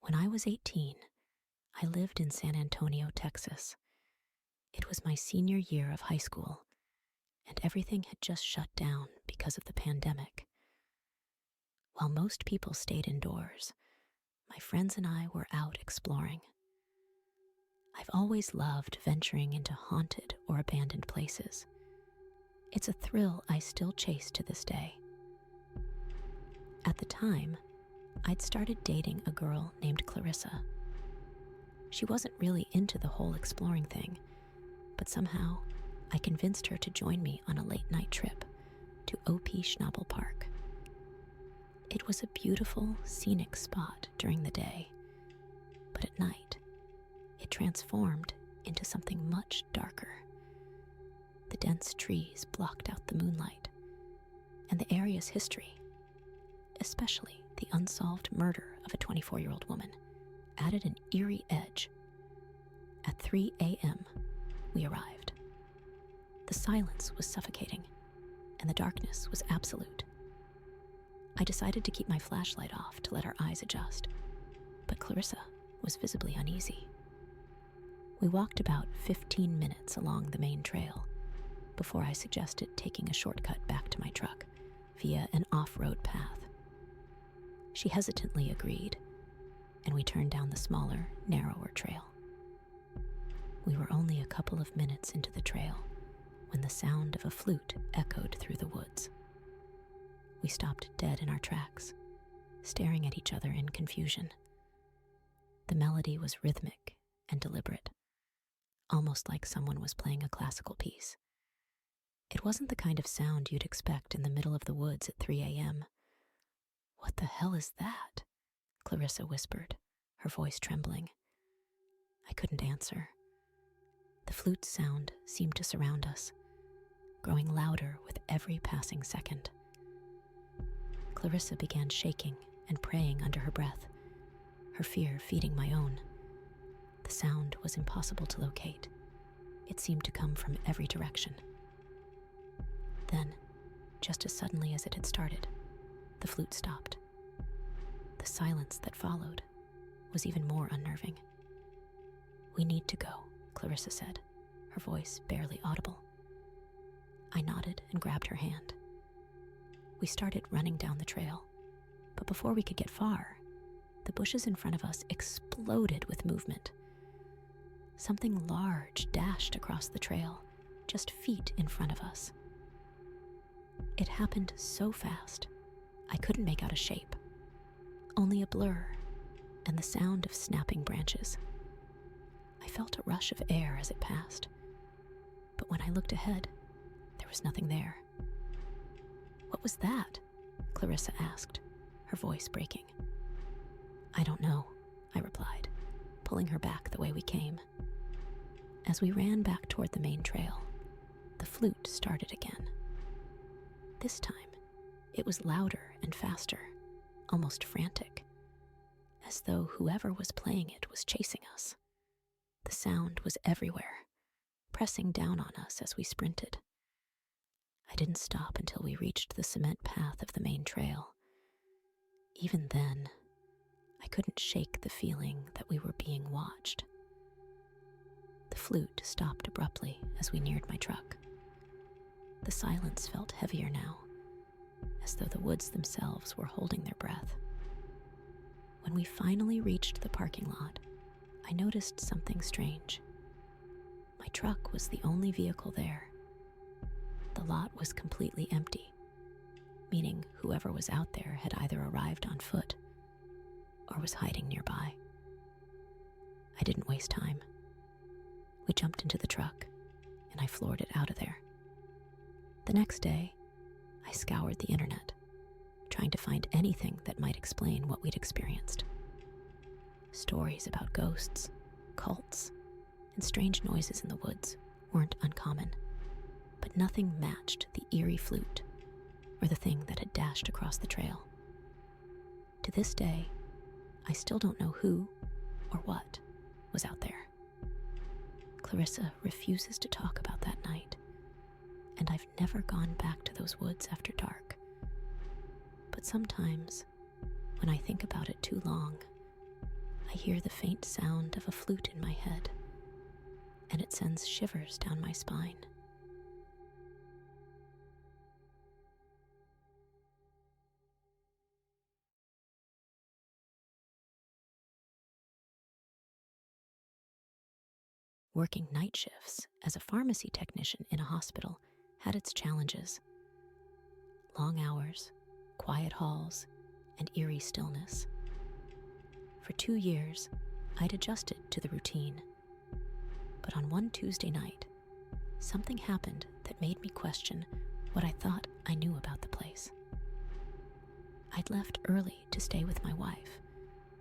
When I was 18, I lived in San Antonio, Texas. It was my senior year of high school, and everything had just shut down because of the pandemic. While most people stayed indoors, my friends and I were out exploring. I've always loved venturing into haunted or abandoned places. It's a thrill I still chase to this day. At the time, I'd started dating a girl named Clarissa. She wasn't really into the whole exploring thing, but somehow I convinced her to join me on a late-night trip to O.P. Schnabel Park. It was a beautiful, scenic spot during the day, but at night, it transformed into something much darker. The dense trees blocked out the moonlight, and the area's history, especially the unsolved murder of a 24-year-old woman, added an eerie edge. At 3 a.m., we arrived. The silence was suffocating, and the darkness was absolute. I decided to keep my flashlight off to let our eyes adjust, but Clarissa was visibly uneasy. We walked about 15 minutes along the main trail before I suggested taking a shortcut back to my truck via an off-road path. She hesitantly agreed, and we turned down the smaller, narrower trail. We were only a couple of minutes into the trail when the sound of a flute echoed through the woods. We stopped dead in our tracks, staring at each other in confusion. The melody was rhythmic and deliberate, almost like someone was playing a classical piece. It wasn't the kind of sound you'd expect in the middle of the woods at 3 a.m. "What the hell is that?" Clarissa whispered, her voice trembling. I couldn't answer. The flute sound seemed to surround us, growing louder with every passing second. Clarissa began shaking and praying under her breath, her fear feeding my own. The sound was impossible to locate. It seemed to come from every direction. Then, just as suddenly as it had started, the flute stopped. The silence that followed was even more unnerving. "We need to go," Clarissa said, her voice barely audible. I nodded and grabbed her hand. We started running down the trail, but before we could get far, the bushes in front of us exploded with movement. Something large dashed across the trail, just feet in front of us. It happened so fast, I couldn't make out a shape, only a blur and the sound of snapping branches. I felt a rush of air as it passed, but when I looked ahead, there was nothing there. "What was that?" Clarissa asked, her voice breaking. "I don't know," I replied, pulling her back the way we came. As we ran back toward the main trail, the flute started again. This time, it was louder and faster, almost frantic, as though whoever was playing it was chasing us. The sound was everywhere, pressing down on us as we sprinted. I didn't stop until we reached the cement path of the main trail. Even then, I couldn't shake the feeling that we were being watched. The flute stopped abruptly as we neared my truck. The silence felt heavier now, as though the woods themselves were holding their breath. When we finally reached the parking lot, I noticed something strange. My truck was the only vehicle there. The lot was completely empty, meaning whoever was out there had either arrived on foot or was hiding nearby. I didn't waste time. We jumped into the truck, and I floored it out of there. The next day, I scoured the internet, trying to find anything that might explain what we'd experienced. Stories about ghosts, cults, and strange noises in the woods weren't uncommon, but nothing matched the eerie flute or the thing that had dashed across the trail. To this day, I still don't know who or what was out there. Clarissa refuses to talk about that night, and I've never gone back to those woods after dark. But sometimes, when I think about it too long, I hear the faint sound of a flute in my head, and it sends shivers down my spine. Working night shifts as a pharmacy technician in a hospital had its challenges. Long hours, quiet halls, and eerie stillness. For 2 years, I'd adjusted to the routine. But on one Tuesday night, something happened that made me question what I thought I knew about the place. I'd left early to stay with my wife,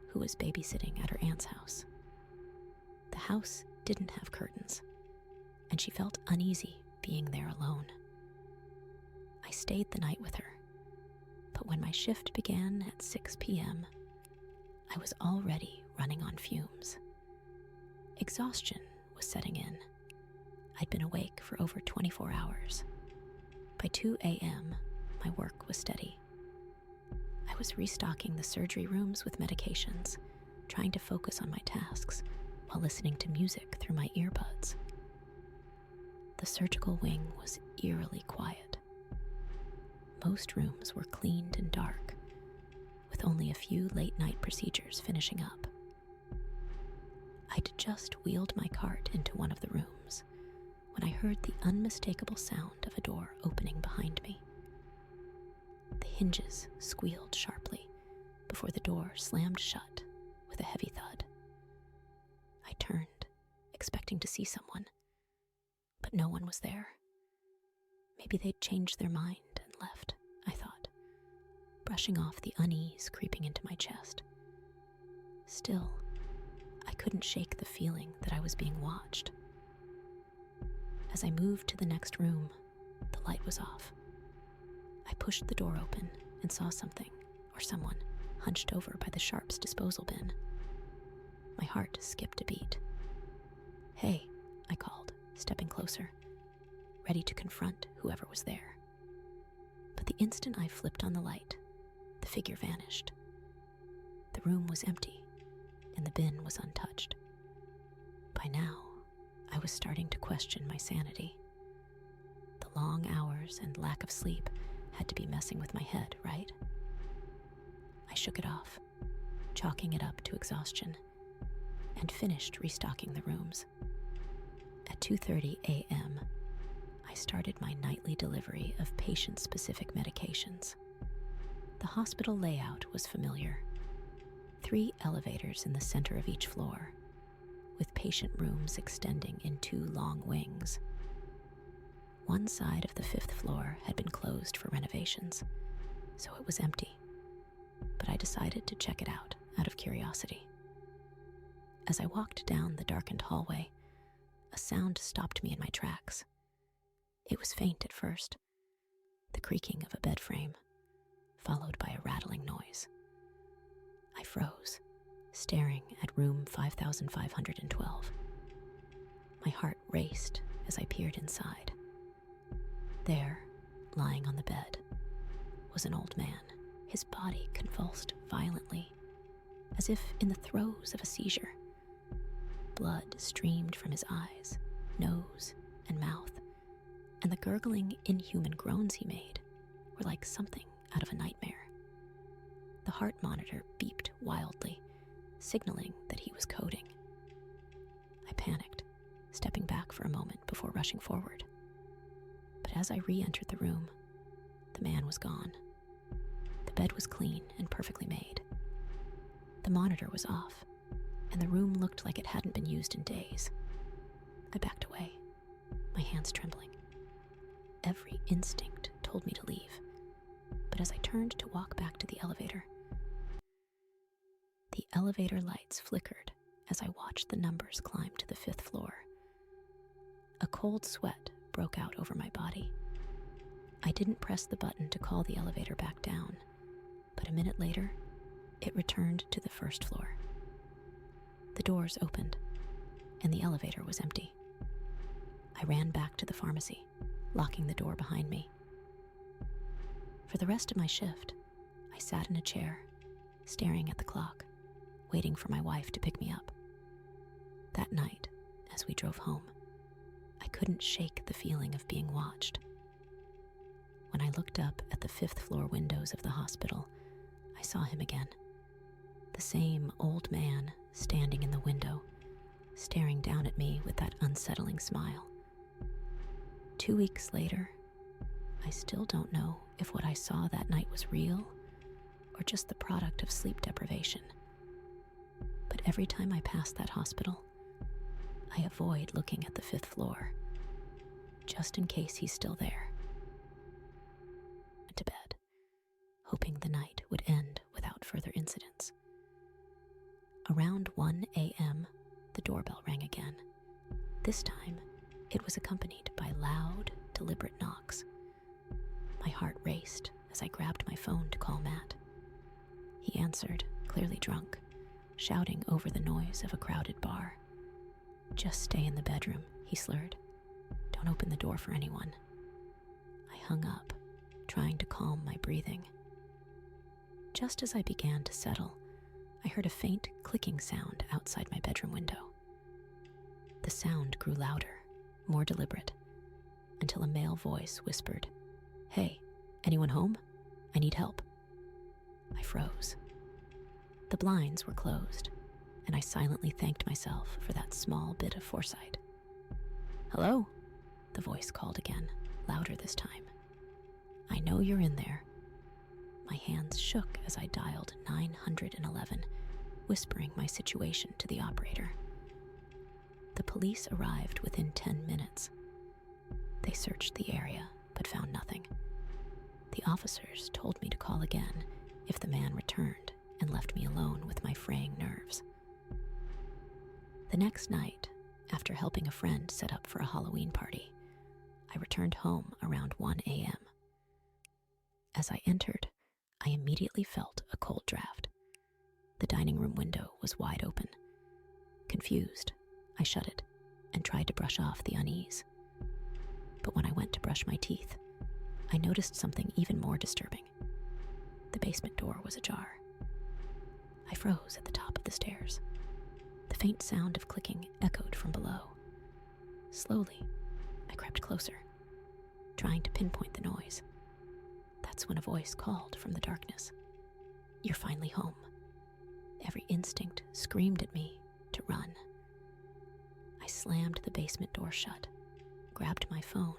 who was babysitting at her aunt's house. The house didn't have curtains, and she felt uneasy being there alone. I stayed the night with her, but when my shift began at 6 p.m., I was already running on fumes. Exhaustion was setting in. I'd been awake for over 24 hours. By 2 a.m., my work was steady. I was restocking the surgery rooms with medications, trying to focus on my tasks while listening to music through my earbuds. The surgical wing was eerily quiet. Most rooms were cleaned and dark, with only a few late-night procedures finishing up. I'd just wheeled my cart into one of the rooms when I heard the unmistakable sound of a door opening behind me. The hinges squealed sharply before the door slammed shut with a heavy thud. I turned, expecting to see someone, but no one was there. Maybe they'd changed their mind and left, I thought, brushing off the unease creeping into my chest. Still, I couldn't shake the feeling that I was being watched. As I moved to the next room, the light was off. I pushed the door open and saw something, or someone, hunched over by the sharps disposal bin. My heart skipped a beat. "Hey," I called, stepping closer, ready to confront whoever was there. But the instant I flipped on the light, the figure vanished. The room was empty, and the bin was untouched. By now, I was starting to question my sanity. The long hours and lack of sleep had to be messing with my head, right? I shook it off, chalking it up to exhaustion, and finished restocking the rooms. At 2:30 a.m., I started my nightly delivery of patient-specific medications. The hospital layout was familiar. 3 elevators in the center of each floor, with patient rooms extending in 2 long wings. One side of the 5th floor had been closed for renovations, so it was empty, but I decided to check it out of curiosity. As I walked down the darkened hallway, a sound stopped me in my tracks. It was faint at first, the creaking of a bed frame, followed by a rattling noise. I froze, staring at room 5512. My heart raced as I peered inside. There, lying on the bed, was an old man, his body convulsed violently, as if in the throes of a seizure. Blood streamed from his eyes, nose, and mouth, and the gurgling, inhuman groans he made were like something out of a nightmare. The heart monitor beeped wildly, signaling that he was coding. I panicked, stepping back for a moment before rushing forward. But as I re-entered the room, the man was gone. The bed was clean and perfectly made. The monitor was off, and the room looked like it hadn't been used in days. I backed away, my hands trembling. Every instinct told me to leave, but as I turned to walk back to the elevator lights flickered as I watched the numbers climb to the 5th floor. A cold sweat broke out over my body. I didn't press the button to call the elevator back down, but a minute later, it returned to the 1st floor. The doors opened, and the elevator was empty. I ran back to the pharmacy, locking the door behind me. For the rest of my shift, I sat in a chair, staring at the clock, waiting for my wife to pick me up. That night, as we drove home, I couldn't shake the feeling of being watched. When I looked up at the 5th-floor windows of the hospital, I saw him again. The same old man standing in the window, staring down at me with that unsettling smile. 2 weeks later, I still don't know if what I saw that night was real or just the product of sleep deprivation. But every time I pass that hospital, I avoid looking at the 5th floor, just in case he's still there. Went to bed, hoping the night would end without further incidents. Around 1 a.m., the doorbell rang again. This time, it was accompanied by loud, deliberate knocks. My heart raced as I grabbed my phone to call Matt. He answered, clearly drunk, shouting over the noise of a crowded bar. "Just stay in the bedroom," he slurred. "Don't open the door for anyone." I hung up, trying to calm my breathing. Just as I began to settle, I heard a faint clicking sound outside my bedroom window. The sound grew louder, more deliberate, until a male voice whispered, "Hey, anyone home? I need help." I froze. The blinds were closed, and I silently thanked myself for that small bit of foresight. "Hello?" the voice called again, louder this time. "I know you're in there." My hands shook as I dialed 911, whispering my situation to the operator. The police arrived within 10 minutes. They searched the area, but found nothing. The officers told me to call again if the man returned and left me alone with my fraying nerves. The next night, after helping a friend set up for a Halloween party, I returned home around 1 a.m. As I entered, I immediately felt a cold draft. The dining room window was wide open. Confused, I shut it and tried to brush off the unease. But when I went to brush my teeth, I noticed something even more disturbing. The basement door was ajar. I froze at the top of the stairs. The faint sound of clicking echoed from below. Slowly, I crept closer, trying to pinpoint the noise. That's when a voice called from the darkness. "You're finally home." Every instinct screamed at me to run. I slammed the basement door shut, grabbed my phone,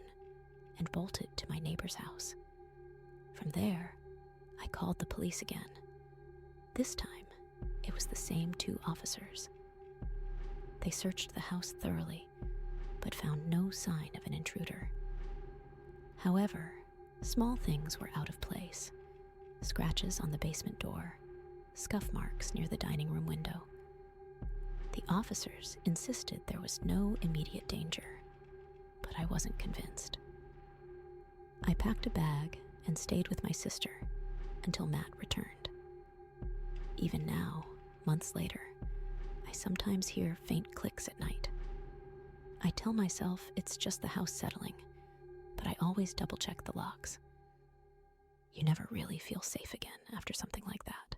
and bolted to my neighbor's house. From there, I called the police again. This time, it was the same 2 officers. They searched the house thoroughly, but found no sign of an intruder. However, small things were out of place. Scratches on the basement door, scuff marks near the dining room window. The officers insisted there was no immediate danger, but I wasn't convinced. I packed a bag and stayed with my sister until Matt returned. Even now, months later, I sometimes hear faint clicks at night. I tell myself it's just the house settling, but I always double-check the locks. You never really feel safe again after something like that.